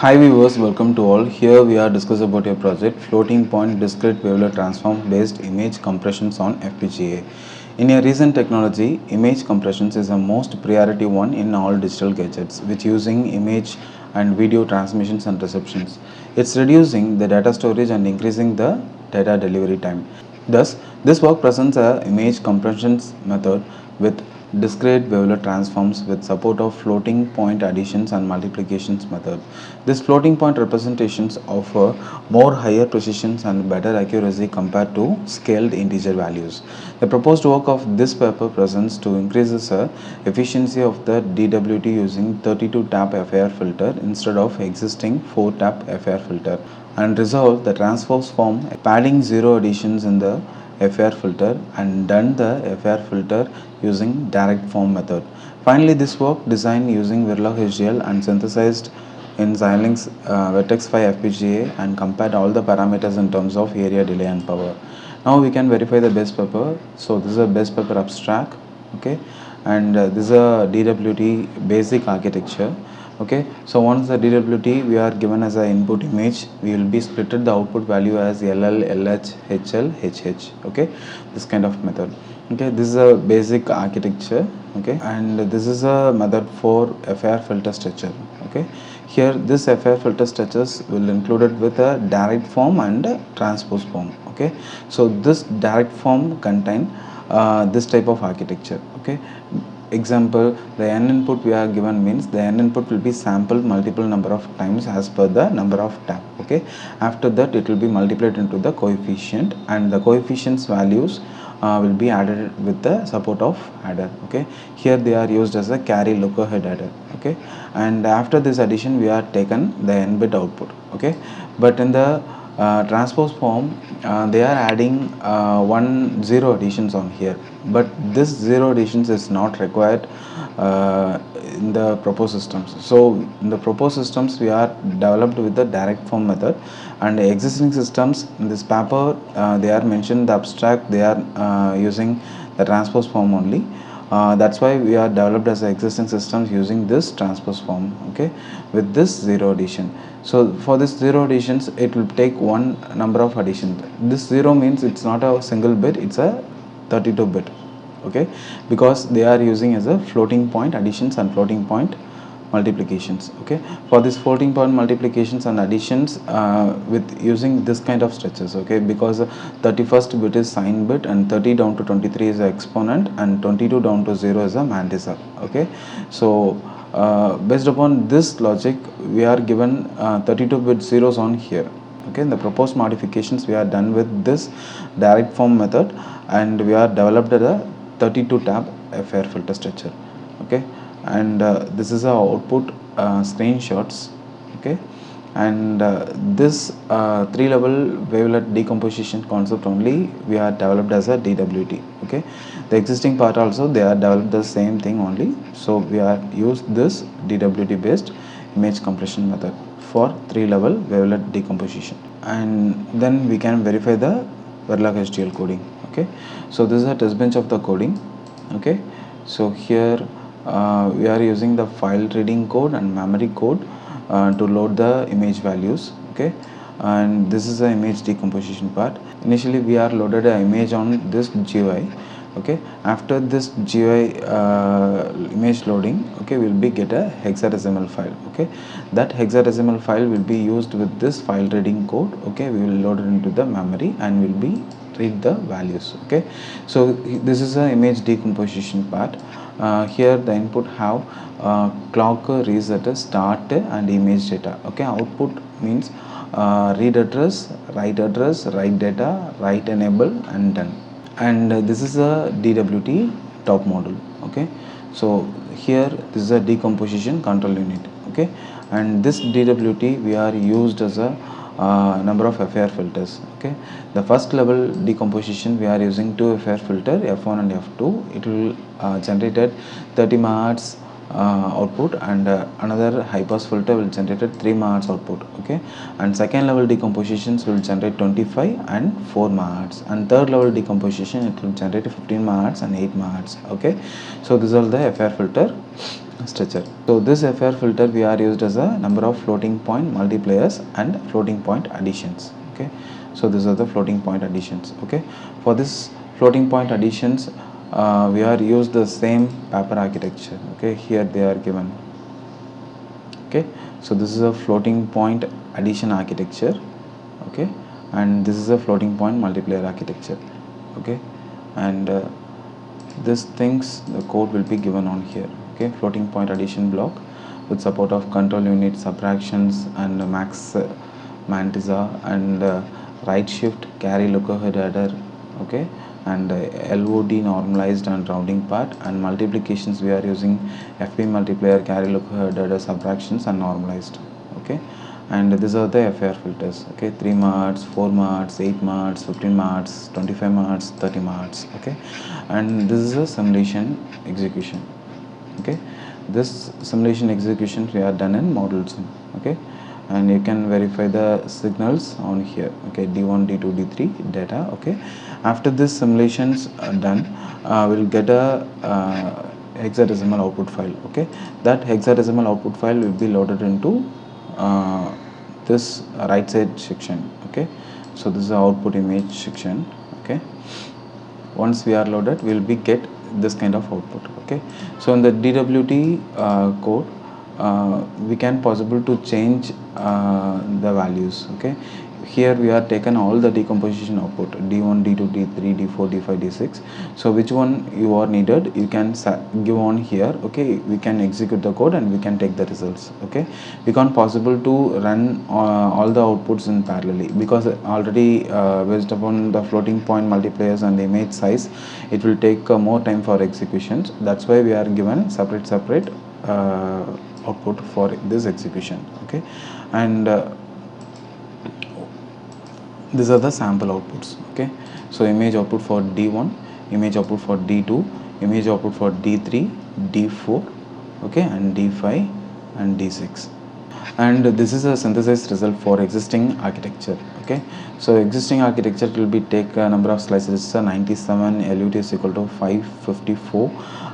Hi viewers, welcome to all. Here we are discussing about a project floating point discrete wavelet transform based image compressions on FPGA. In a recent technology, image compressions is the most priority one in all digital gadgets, which using image and video transmissions and receptions. It's reducing the data storage and increasing the data delivery time. Thus, this work presents a image compressions method with discrete wavelet transforms with support of floating point additions and multiplications method. These floating point representations offer more higher precisions and better accuracy compared to scaled integer values. The proposed work of this paper presents to increases the efficiency of the DWT using 32 tap FIR filter instead of existing 4 tap FIR filter, and resolve the transverse form padding 0 additions in the FIR filter and done the FIR filter using direct form method. Finally, this work designed using Verilog HDL and synthesized in Xilinx Vertex 5 FPGA and compared all the parameters in terms of area, delay and power. Now we can verify the base paper. So this is a base paper abstract, okay, and this is a DWT basic architecture. Okay, so once the DWT we are given as an input image, we will be splitted the output value as LL, LH, HL, HH. Okay, this kind of method. Okay, this is a basic architecture. Okay, and this is a method for FIR filter structure. Okay, here this FIR filter structures will included with a direct form and a transpose form. Okay, so this direct form contain this type of architecture. Okay, example, the n input we are given means the n input will be sampled multiple number of times as per the number of tap. Okay, after that it will be multiplied into the coefficient and the coefficients values will be added with the support of adder. Okay, here they are used as a carry local head adder. Okay, and after this addition we are taken the n bit output. Okay, but in the transpose form they are adding 0 additions on here, but this 0 additions is not required in the proposed systems. So in the proposed systems we are developed with the direct form method, and existing systems in this paper they are mentioned the abstract they are using the transpose form only. That's why we are developed as existing systems using this transpose form. Okay, with this 0 addition. So for this 0 additions it will take one number of additions. This 0 means it's not a single bit, it's a 32 bit. Okay, because they are using as a floating point additions and floating point multiplications. Okay, for this floating point multiplications and additions with using this kind of structures. Okay, because 31st bit is sign bit and 30 down to 23 is an exponent and 22 down to 0 is a mantissa. Okay, so based upon this logic we are given 32 bit zeros on here. Okay, the proposed modifications we are done with this direct form method, and we are developed a 32 tap FIR filter structure. Okay, and this is our output screenshots. Okay, and this 3-level wavelet decomposition concept only we are developed as a DWT. Okay, the existing part also they are developed the same thing only, so we are used this DWT based image compression method for 3-level wavelet decomposition, and then we can verify the Verilog HDL coding. Okay, so this is a test bench of the coding. Okay, so here we are using the file reading code and memory code to load the image values. Okay, and this is the image decomposition part. Initially we are loaded an image on this GUI. Okay, after this GUI image loading, okay, we'll be get a hexadecimal file. Okay, that hexadecimal file will be used with this file reading code. Okay, we will load it into the memory and will be read the values. Okay, so this is a image decomposition part. Here the input have clock reset, start and image data. Okay, output means read address, write data, write enable and done. And this is a DWT top model. Okay, so here this is a decomposition control unit. Okay, and this DWT we are used as a number of FIR filters. Okay, the first level decomposition we are using 2 FIR filter F1 and F2. It will generated 30 MHz output, and another high pass filter will generate 3 MHz output. Okay, and second level decompositions will generate 25 and 4 MHz, and third level decomposition it will generate 15 MHz and 8 MHz. Okay, so these are the FIR filter. structure. So this FAR filter we are used as a number of floating point multipliers and floating point additions. Okay, so these are the floating point additions. Okay, for this floating point additions we are used the same paper architecture. Okay, here they are given. Okay, so this is a floating point addition architecture. Okay, and this is a floating point multiplier architecture. Okay, and these things the code will be given on here. Okay, floating point addition block with support of control unit, subtractions, and max mantissa, and right shift, carry lookahead adder. Okay, and LOD normalized and rounding part, and multiplications we are using FP multiplier, carry lookahead adder, subtractions, and normalized. Okay, and these are the FAR filters. Okay, 3 mods, 4 mods, 8 mods, 15 mods, 25 mods, 30 mods. Okay, and this is a simulation execution. Okay, this simulation execution we are done in model sim. Okay, and you can verify the signals on here. Okay, D1, D2, D3 data. Okay, after this simulations are done, we'll get a hexadecimal output file. Okay, that hexadecimal output file will be loaded into this right side section. Okay, so this is the output image section. Okay, once we are loaded, we will be get this kind of output. Okay, so in the DWT code we can possible to change the values. Okay, here we are taken all the decomposition output D1, D2, D3, D4, D5, D6. So which one you are needed, you can give on here. Okay, we can execute the code and we can take the results. Okay, we can't possible to run all the outputs in parallelly, because already based upon the floating point multipliers and the image size, it will take more time for executions. That's why we are given separate output for this execution. Okay, and these are the sample outputs. Okay, so image output for D1, image output for D2, image output for D3, D4, okay, and D5 and D6. And this is a synthesized result for existing architecture. Okay, so existing architecture will be take a number of slices 97, LUT is equal to 554,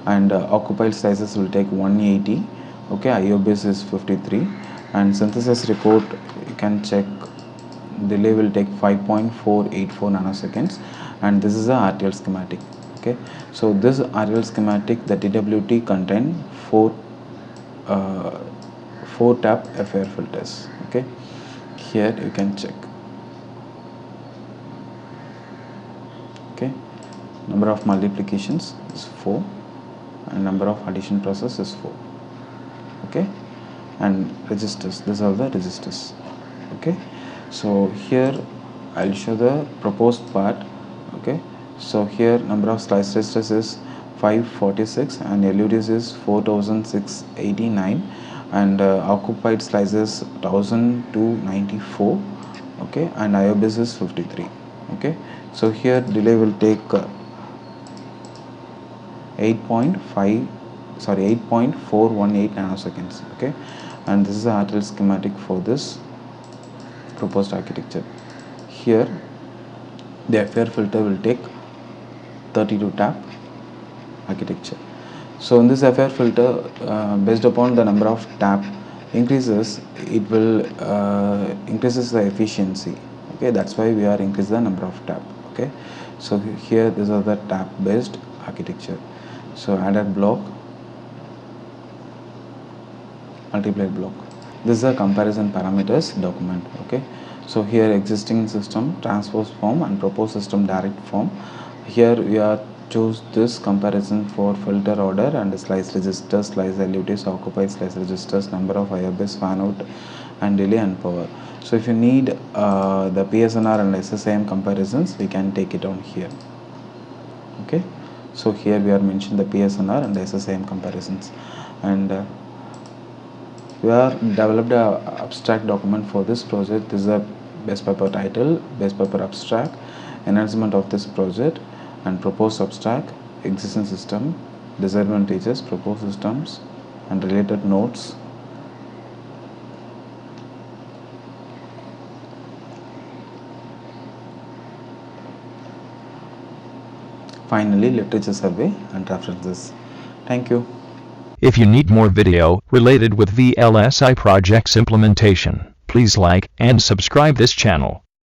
and occupied slices will take 180. Okay, IO base is 53, and synthesis report you can check, delay will take 5.484 nanoseconds, and this is a RTL schematic. Okay, so this RTL schematic, the DWT contain 4 tap FAR filters. Okay, here you can check. Okay, number of multiplications is 4 and number of addition process is 4. Okay, and registers, these are the registers. Okay, so here I'll show the proposed part. Okay, so here number of slice registers is 546 and LUTs is 4689, and occupied slices 1294. Okay, and IO base is 53. Okay, so here delay will take 8.418 nanoseconds. Okay, and this is the RTL schematic for this proposed architecture. Here the FAR filter will take 32 tap architecture. So in this FAR filter, based upon the number of tap increases, it will increases the efficiency. Okay, that's why we are increase the number of tap. Okay, so here these are the tap based architecture. So added block, multiplier block. This is a comparison parameters document. Okay, so here existing system transpose form and proposed system direct form. Here we are choose this comparison for filter order and slice registers, slice LUTs, occupied slice registers, number of IO base, fan out, and delay and power. So if you need the PSNR and SSIM comparisons, we can take it on here. Okay, so here we are mentioned the PSNR and SSIM comparisons, and we are developed a abstract document for this project. This is a base paper title, base paper abstract, enhancement of this project, and proposed abstract, existing system, disadvantages, proposed systems, and related notes. Finally, literature survey and references. Thank you. If you need more video related with VLSI projects implementation, please like and subscribe this channel.